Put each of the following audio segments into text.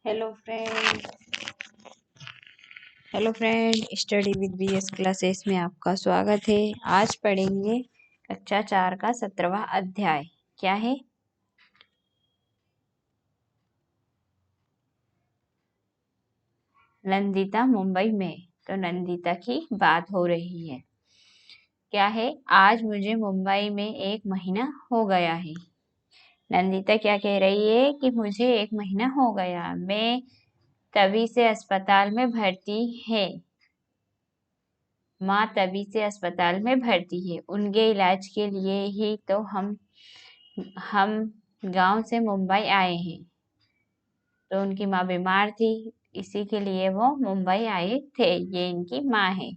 Hello friend. Study with BS classes में आपका स्वागत है। आज पढ़ेंगे कक्षा 4 का 17वां अध्याय। क्या है? नंदिता मुंबई में। तो नंदिता की बात हो रही है। क्या है? आज मुझे मुंबई में 1 महीना हो गया है। नंदिता क्या कह रही है कि मुझे 1 महीना हो गया, मैं तभी से अस्पताल में भर्ती है। माँ तभी से अस्पताल में भर्ती है। उनके इलाज के लिए ही तो हम गांव से मुंबई आए हैं। तो उनकी माँ बीमार थी, इसी के लिए वो मुंबई आए थे। ये इनकी माँ है,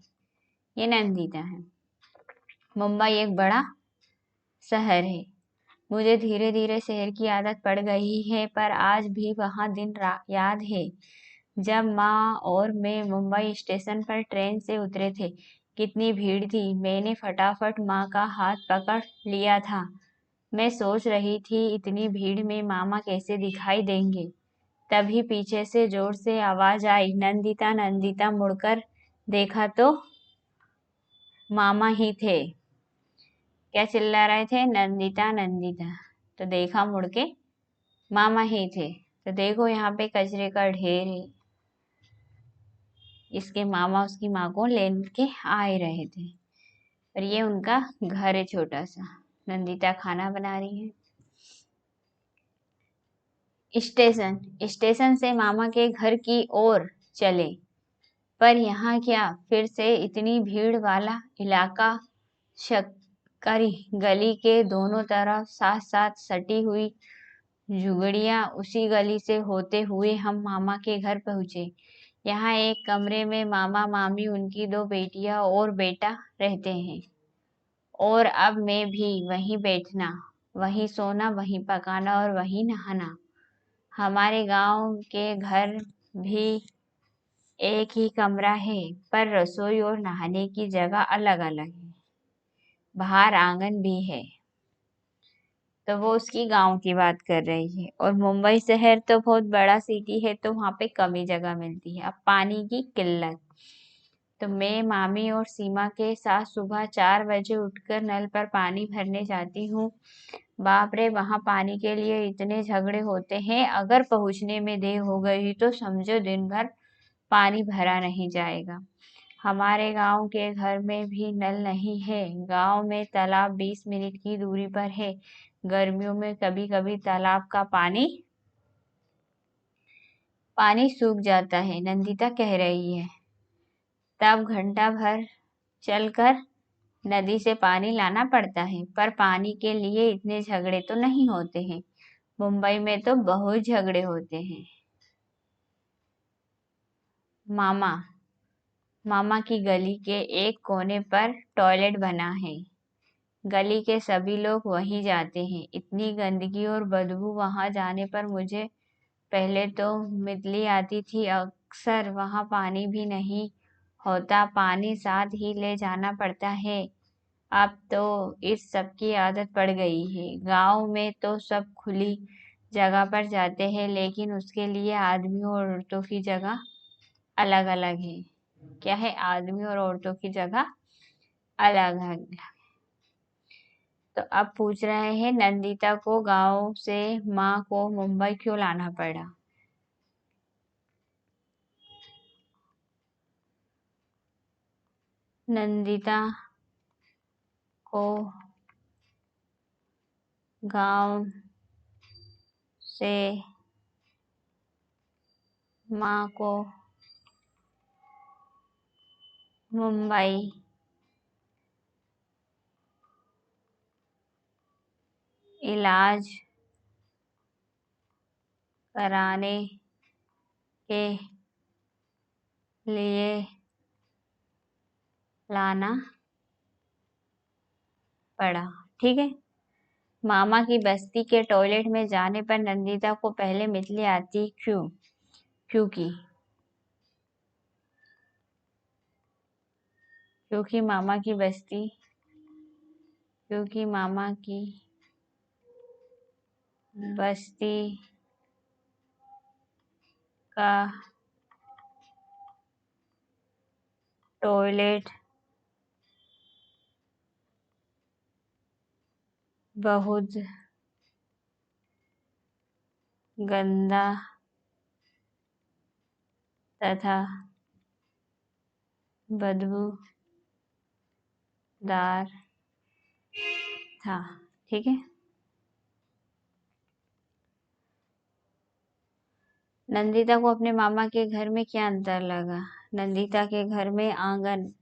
ये नंदिता है। मुंबई एक बड़ा शहर है। मुझे धीरे धीरे शहर की आदत पड़ गई है, पर आज भी वहाँ दिन याद है जब माँ और मैं मुंबई स्टेशन पर ट्रेन से उतरे थे। कितनी भीड़ थी। मैंने फटाफट माँ का हाथ पकड़ लिया था। मैं सोच रही थी इतनी भीड़ में मामा कैसे दिखाई देंगे। तभी पीछे से जोर से आवाज आई, नंदिता नंदिता। मुड़कर देखा तो मामा ही थे। क्या चिल्ला रहे थे? नंदिता नंदिता। तो देखा मुड़ के, मामा ही थे। तो देखो यहाँ पे कचरे का ढेर है। इसके मामा उसकी माँ को लेके आए रहे थे और ये उनका घर है छोटा सा। नंदिता खाना बना रही है। स्टेशन से मामा के घर की ओर चले, पर यहाँ क्या फिर से इतनी भीड़ वाला इलाका। शक्करी गली के दोनों तरफ साथ साथ सटी हुई झुगड़ियां। उसी गली से होते हुए हम मामा के घर पहुंचे। यहाँ एक कमरे में मामा मामी, उनकी 2 बेटियां और बेटा रहते हैं। और अब मैं भी वहीं बैठना, वहीं सोना, वहीं पकाना और वहीं नहाना। हमारे गांव के घर भी एक ही कमरा है, पर रसोई और नहाने की जगह अलग अलग है। बाहर आंगन भी है। तो वो उसकी गांव की बात कर रही है। और मुंबई शहर तो बहुत बड़ा सिटी है, तो वहां पे कम ही जगह मिलती है। अब पानी की किल्लत। तो मैं मामी और सीमा के साथ सुबह 4 बजे उठकर नल पर पानी भरने जाती हूँ। बाप रे, वहां पानी के लिए इतने झगड़े होते हैं। अगर पहुंचने में देर हो गई तो समझो दिन भर पानी भरा नहीं जाएगा। हमारे गांव के घर में भी नल नहीं है। गांव में तालाब 20 मिनट की दूरी पर है। गर्मियों में कभी कभी तालाब का पानी सूख जाता है, नंदिता कह रही है। तब घंटा भर चलकर नदी से पानी लाना पड़ता है। पर पानी के लिए इतने झगड़े तो नहीं होते हैं। मुंबई में तो बहुत झगड़े होते हैं। मामा मामा की गली के एक कोने पर टॉयलेट बना है। गली के सभी लोग वहीं जाते हैं। इतनी गंदगी और बदबू, वहां जाने पर मुझे पहले तो मितली आती थी। अक्सर वहां पानी भी नहीं होता, पानी साथ ही ले जाना पड़ता है। अब तो इस सब की आदत पड़ गई है। गांव में तो सब खुली जगह पर जाते हैं, लेकिन उसके लिए आदमियों और औरतों की जगह अलग अलग है। क्या है? आदमी और औरतों की जगह अलग है। तो अब पूछ रहे हैं नंदिता को गांव से माँ को मुंबई क्यों लाना पड़ा। नंदिता को गांव से माँ को मुंबई इलाज कराने के लिए लाना पड़ा। ठीक है। मामा की बस्ती के टॉयलेट में जाने पर नंदिता को पहले मितली आती। क्योंकि क्योंकि मामा की बस्ती क्योंकि मामा की बस्ती का टॉयलेट बहुत गंदा तथा बदबूदार था। ठीक है। नंदिता को अपने मामा के घर में क्या अंतर लगा? नंदिता के घर में आंगन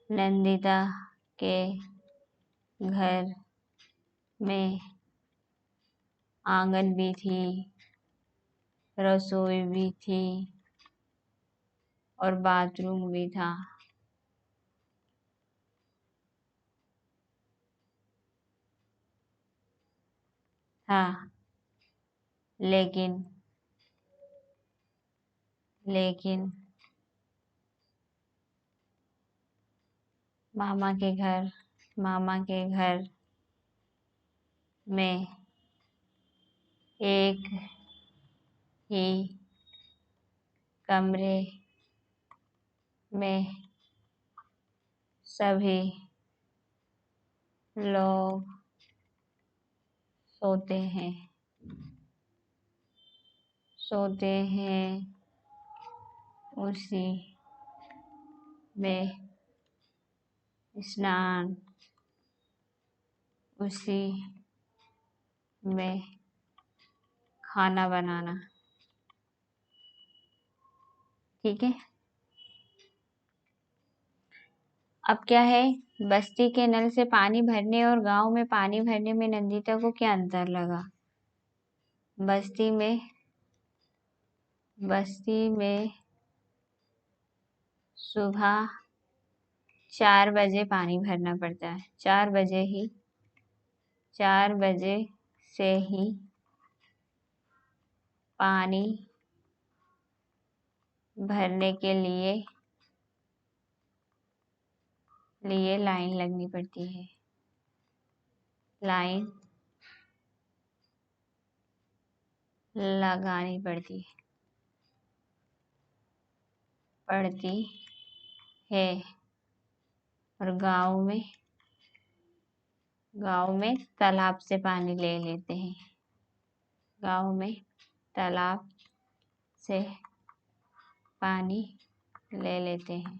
नंदिता के घर में आंगन भी थी, रसोई भी थी और बाथरूम भी था। लेकिन मामा के घर में एक ही कमरे में सभी लोग सोते हैं, उसी में स्नान, उसी में खाना बनाना। ठीक है। अब क्या है, बस्ती के नल से पानी भरने और गांव में पानी भरने में नंदिता को क्या अंतर लगा? बस्ती में सुबह 4 बजे पानी भरना पड़ता है। 4 बजे से ही पानी भरने के लिए लाइन लगनी पड़ती है। लाइन लगानी पड़ती है और गांव में तालाब से पानी ले लेते हैं। गांव में तालाब से पानी ले लेते हैं।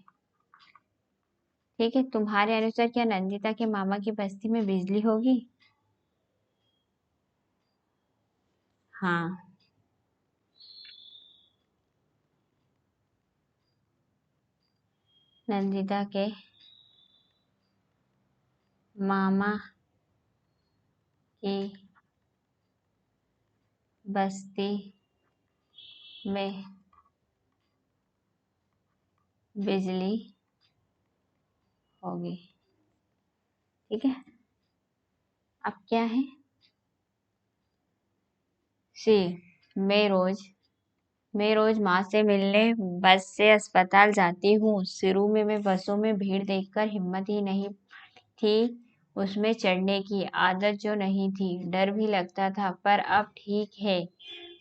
ठीक है। तुम्हारे अनुसार क्या नंदिता के मामा की बस्ती में बिजली होगी? हाँ। नंदिता के मामा की बस्ती में बिजली होगी। ठीक है। अब क्या है, मैं रोज माँ से मिलने बस से अस्पताल जाती हूँ। शुरू में मैं बसों में भीड़ देखकर हिम्मत ही नहीं थी उसमें चढ़ने की, आदत जो नहीं थी, डर भी लगता था, पर अब ठीक है।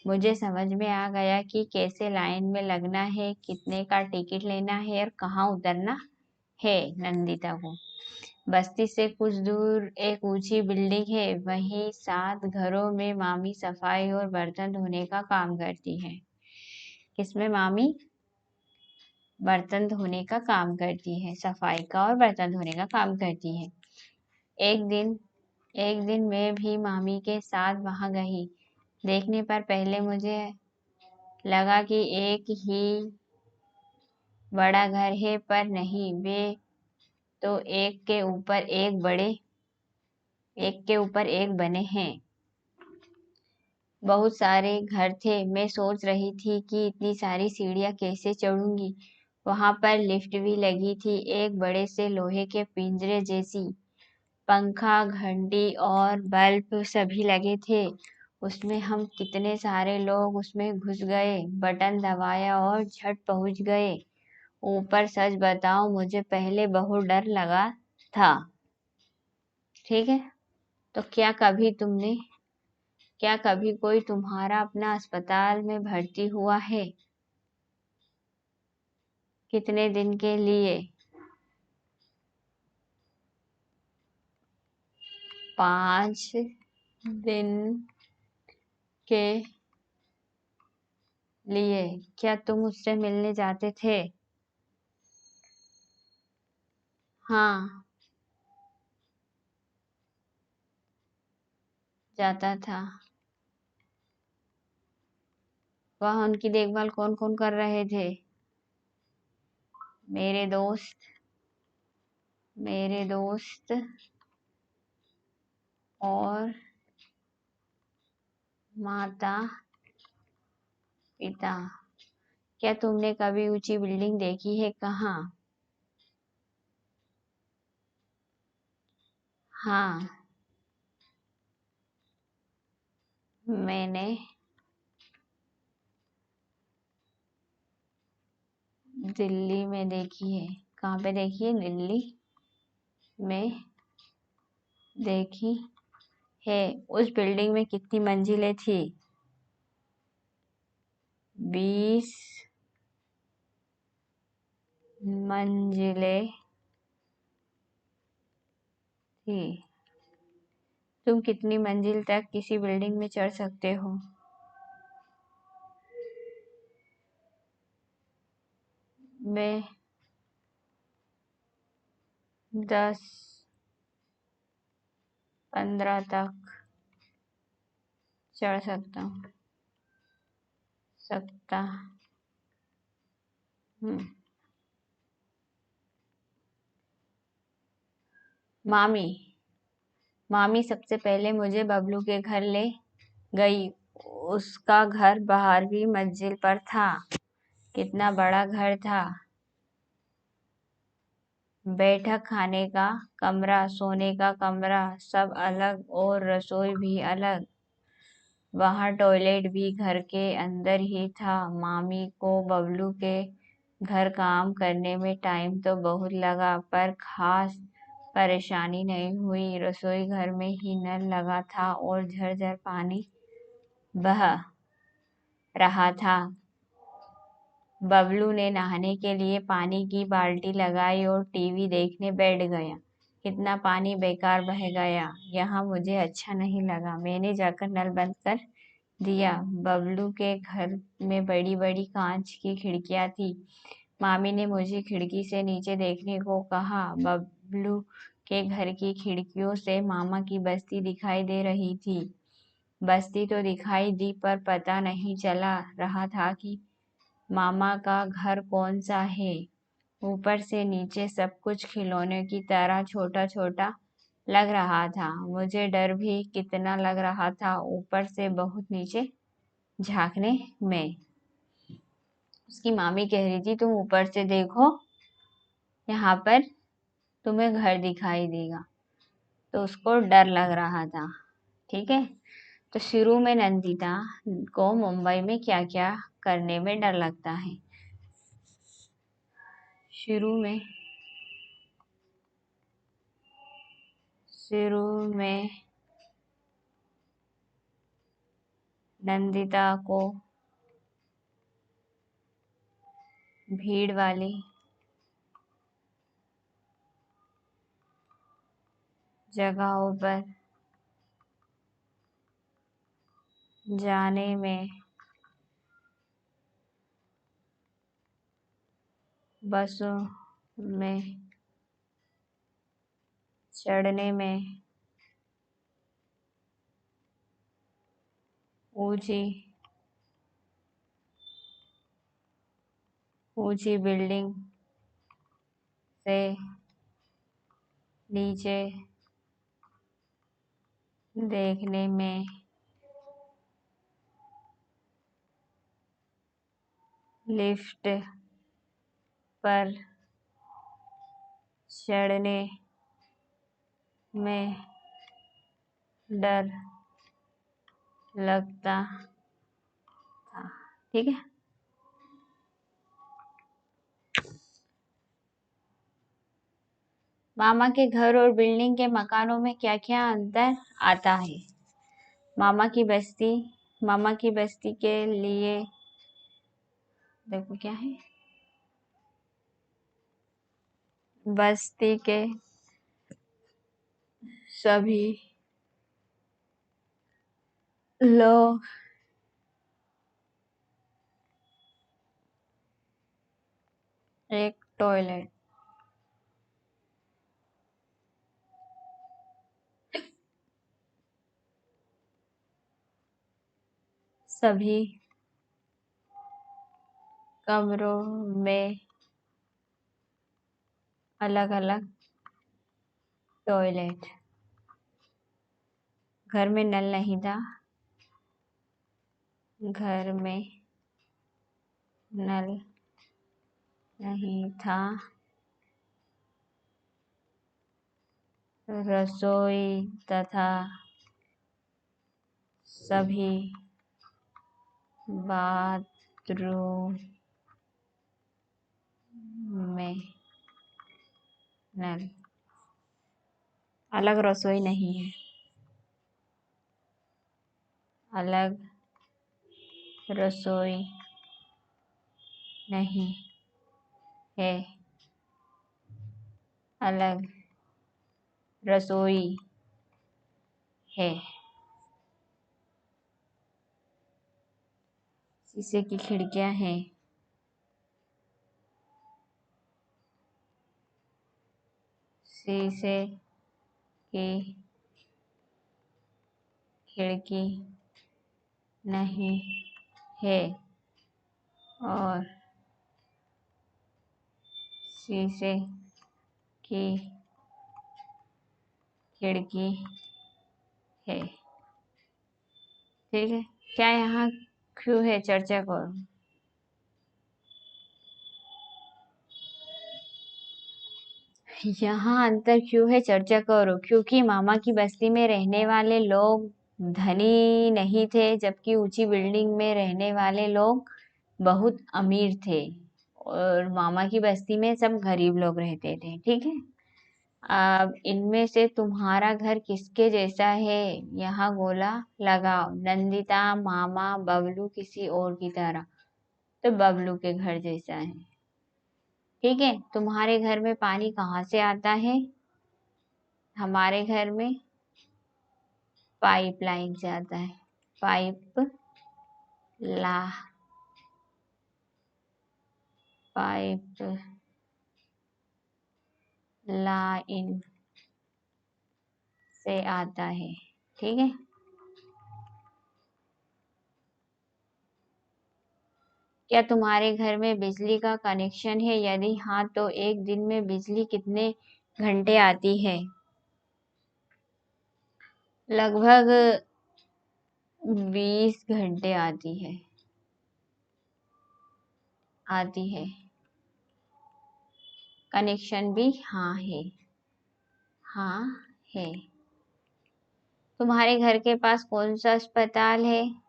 मुझे समझ में आ गया कि कैसे लाइन में लगना है, कितने का टिकट लेना है और कहाँ उतरना है। नंदिता को बस्ती से कुछ दूर एक ऊंची बिल्डिंग है, वहीं 7 घरों में मामी सफाई और बर्तन धोने का काम करती है। किसमें मामी बर्तन धोने का काम करती है, सफाई का और बर्तन धोने का काम करती है। एक दिन मैं भी मामी के साथ वहां गई। देखने पर पहले मुझे लगा कि एक ही बड़ा घर है, पर नहीं, वे तो एक के ऊपर एक बने हैं। बहुत सारे घर थे। मैं सोच रही थी कि इतनी सारी सीढ़ियां कैसे चढ़ूंगी। वहां पर लिफ्ट भी लगी थी, एक बड़े से लोहे के पिंजरे जैसी। पंखा, घंटी और बल्ब सभी लगे थे। उसमें हम कितने सारे लोग उसमें घुस गए, बटन दबाया और झट पहुंच गए ऊपर। सच बताऊं, मुझे पहले बहुत डर लगा था। ठीक है। तो क्या कभी कोई तुम्हारा अपना अस्पताल में भर्ती हुआ है? कितने दिन के लिए? 5 दिन के लिए। क्या तुम उससे मिलने जाते थे? हाँ, जाता था। वह उनकी देखभाल कौन कौन कर रहे थे? मेरे दोस्त मेरे दोस्त और माता पिता। क्या तुमने कभी ऊंची बिल्डिंग देखी है? कहाँ? हाँ, मैंने दिल्ली में देखी है। कहाँ पे देखी है? दिल्ली में देखी है। उस बिल्डिंग में कितनी मंजिलें थी? 20 मंजिलें थी। तुम कितनी मंजिल तक किसी बिल्डिंग में चढ़ सकते हो? मैं 10 15 तक चढ़ सकता हूँ। मामी मामी सबसे पहले मुझे बबलू के घर ले गई। उसका घर 12वीं मंजिल पर था। कितना बड़ा घर था! बैठक खाने का कमरा, सोने का कमरा सब अलग और रसोई भी अलग। वहाँ टॉयलेट भी घर के अंदर ही था। मामी को बबलू के घर काम करने में टाइम तो बहुत लगा, पर खास परेशानी नहीं हुई। रसोई घर में ही नल लगा था और झरझर पानी बह रहा था। बबलू ने नहाने के लिए पानी की बाल्टी लगाई और टीवी देखने बैठ गया। कितना पानी बेकार बह गया। यहाँ मुझे अच्छा नहीं लगा। मैंने जाकर नल बंद कर दिया। बबलू के घर में बड़ी बड़ी कांच की खिड़कियां थी। मामी ने मुझे खिड़की से नीचे देखने को कहा। बबलू के घर की खिड़कियों से मामा की बस्ती दिखाई दे रही थी। बस्ती तो दिखाई दी, पर पता नहीं चला रहा था कि मामा का घर कौन सा है। ऊपर से नीचे सब कुछ खिलौने की तरह छोटा छोटा लग रहा था। मुझे डर भी कितना लग रहा था, ऊपर से बहुत नीचे झांकने में। उसकी मामी कह रही थी, तुम ऊपर से देखो, यहाँ पर तुम्हें घर दिखाई देगा। तो उसको डर लग रहा था। ठीक है। तो शुरू में नंदिता को मुंबई में क्या क्या करने में डर लगता है? शुरू में शुरू में नंदिता को भीड़ वाली जगहों पर जाने में, बसों में चढ़ने में, ऊंची ऊंची बिल्डिंग से नीचे देखने में, लिफ्ट पर चढ़ने में डर लगता था। ठीक है। मामा के घर और बिल्डिंग के मकानों में क्या क्या अंतर आता है? मामा की बस्ती के लिए देखो क्या है, बस्ती के सभी लोग एक टॉयलेट, सभी कमरों में अलग अलग टॉयलेट, घर में नल नहीं था, घर में नल नहीं था, रसोई तथा सभी बाथरूम में नल, अलग रसोई नहीं है, अलग रसोई नहीं है, अलग रसोई है, शीशे की खिड़कियां हैं, शीशे की खिड़की नहीं है और शीशे की खिड़की है। ठीक है, क्या यहाँ क्यों है, चर्चा करो। यहाँ अंतर क्यों है, चर्चा करो। क्योंकि मामा की बस्ती में रहने वाले लोग धनी नहीं थे, जबकि ऊंची बिल्डिंग में रहने वाले लोग बहुत अमीर थे, और मामा की बस्ती में सब गरीब लोग रहते थे। ठीक है, अब इनमें से तुम्हारा घर किसके जैसा है, यहाँ गोला लगाओ। नंदिता, मामा, बबलू किसी और की तरह, तो बबलू के घर जैसा है। ठीक है, तुम्हारे घर में पानी कहाँ से आता है? हमारे घर में पाइपलाइन से आता है। पाइप ला पाइप लाइन से आता है। ठीक है, क्या तुम्हारे घर में बिजली का कनेक्शन है? यदि हाँ, तो एक दिन में बिजली कितने घंटे आती है? लगभग 20 घंटे आती है। कनेक्शन भी हाँ है, हाँ है। तुम्हारे घर के पास कौन सा अस्पताल है?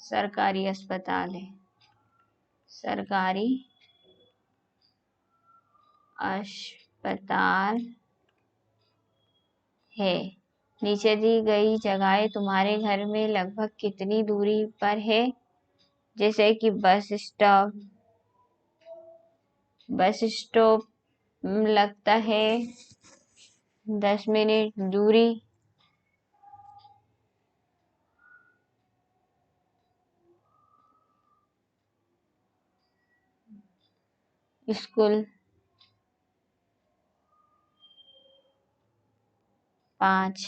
सरकारी अस्पताल है, सरकारी अस्पताल है। नीचे दी गई जगहें तुम्हारे घर में लगभग कितनी दूरी पर है? जैसे कि बस स्टॉप लगता है 10 मिनट दूरी, स्कूल 5,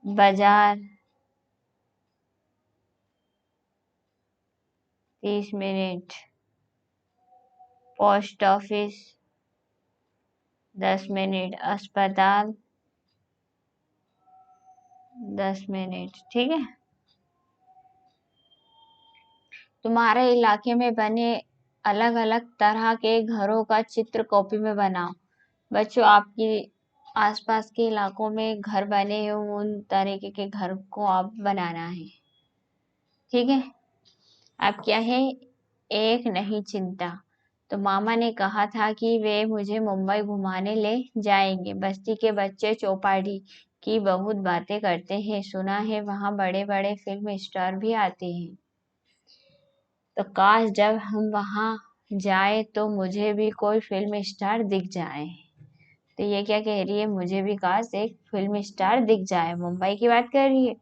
बाजार 30 मिनट, पोस्ट ऑफिस 10 मिनट, अस्पताल 10 मिनट। ठीक है, तुम्हारे इलाके में बने अलग अलग तरह के घरों का चित्र कॉपी में बनाओ। बच्चों, आपके आसपास के इलाकों में घर बने हो, उन तरीके के घर को आप बनाना है। ठीक है। अब क्या है, एक नहीं चिंता। तो मामा ने कहा था कि वे मुझे मुंबई घुमाने ले जाएंगे। बस्ती के बच्चे चौपाटी की बहुत बातें करते हैं, सुना है वहाँ बड़े बड़े फिल्म स्टार भी आते हैं। तो काश जब हम वहाँ जाए तो मुझे भी कोई फिल्म स्टार दिख जाए। तो ये क्या कह रही है, मुझे भी काश एक फिल्म स्टार दिख जाए, मुंबई की बात कर रही है।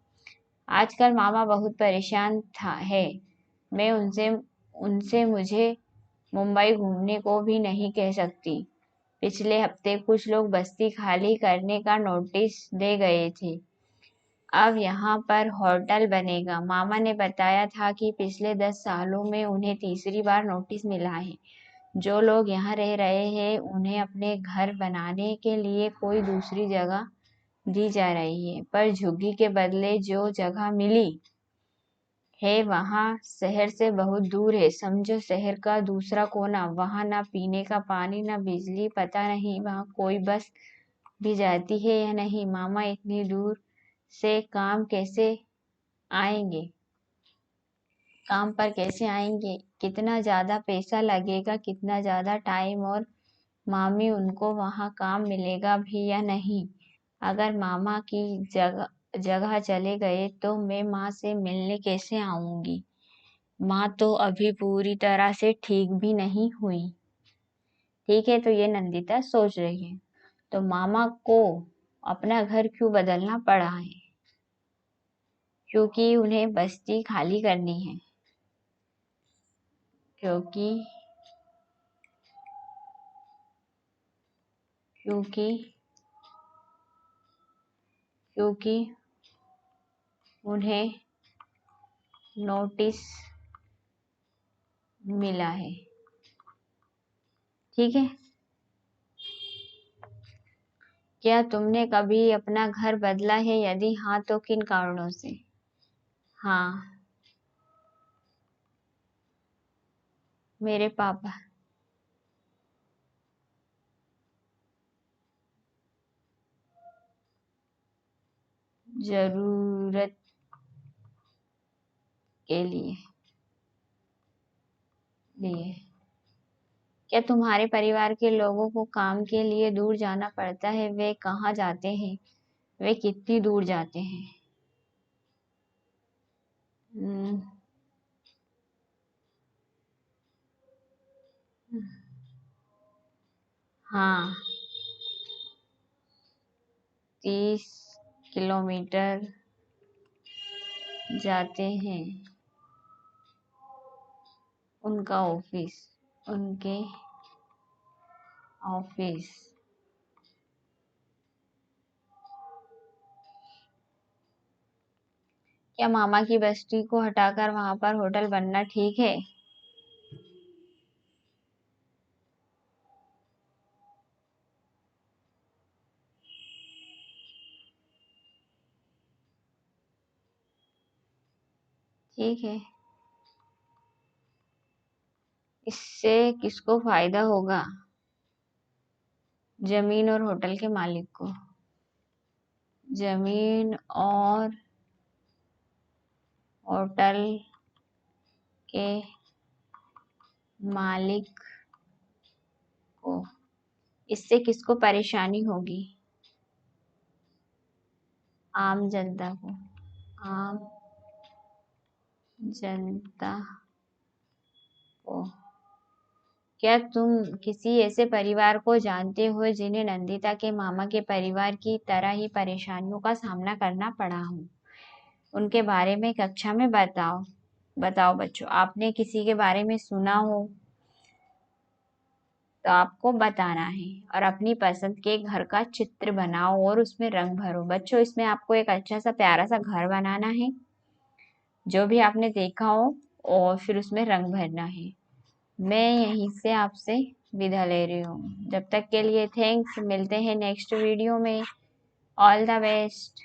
आजकल मामा बहुत परेशान था है, मैं उनसे उनसे मुझे मुंबई घूमने को भी नहीं कह सकती। पिछले हफ्ते कुछ लोग बस्ती खाली करने का नोटिस दे गए थे। अब यहाँ पर होटल बनेगा। मामा ने बताया था कि पिछले 10 सालों में उन्हें तीसरी बार नोटिस मिला है। जो लोग यहाँ रह रहे हैं उन्हें अपने घर बनाने के लिए कोई दूसरी जगह दी जा रही है, पर झुग्गी के बदले जो जगह मिली है वहाँ शहर से बहुत दूर है। समझो शहर का दूसरा कोना। वहाँ ना पीने का पानी ना बिजली, पता नहीं वहाँ कोई बस भी जाती है या नहीं। मामा इतनी दूर से काम पर कैसे आएंगे, कितना ज्यादा पैसा लगेगा, कितना ज्यादा टाइम, और मामी उनको वहाँ काम मिलेगा भी या नहीं। अगर मामा की जगह जगह चले गए तो मैं माँ से मिलने कैसे आऊंगी। माँ तो अभी पूरी तरह से ठीक भी नहीं हुई। ठीक है, तो ये नंदिता सोच रही है। तो मामा को अपना घर क्यों बदलना पड़ा है, क्योंकि उन्हें बस्ती खाली करनी है। क्योंकि क्योंकि क्योंकि उन्हें नोटिस मिला है। ठीक है। क्या तुमने कभी अपना घर बदला है, यदि हाँ तो किन कारणों से। हाँ, मेरे पापा जरूरत के लिए। क्या तुम्हारे परिवार के लोगों को काम के लिए दूर जाना पड़ता है, वे कहाँ जाते हैं, वे कितनी दूर जाते हैं। हम्म, हाँ, 30 किलोमीटर जाते हैं। उनका ऑफिस उनके ऑफिस क्या मामा की बस्ती को हटाकर वहां पर होटल बनना ठीक है। ठीक है, इससे किसको फायदा होगा, जमीन और होटल के मालिक को। जमीन और होटल के मालिक को। इससे किसको परेशानी होगी, आम जनता को। आम जनता को। क्या तुम किसी ऐसे परिवार को जानते हो जिन्हें नंदिता के मामा के परिवार की तरह ही परेशानियों का सामना करना पड़ा हो। उनके बारे में कक्षा में बताओ। बताओ बच्चों, आपने किसी के बारे में सुना हो तो आपको बताना है, और अपनी पसंद के घर का चित्र बनाओ और उसमें रंग भरो। बच्चों, इसमें आपको एक अच्छा सा प्यारा सा घर बनाना है, जो भी आपने देखा हो, और फिर उसमें रंग भरना है। मैं यहीं से आपसे विदा ले रही हूँ। जब तक के लिए थैंक्स, मिलते हैं नेक्स्ट वीडियो में। All the best.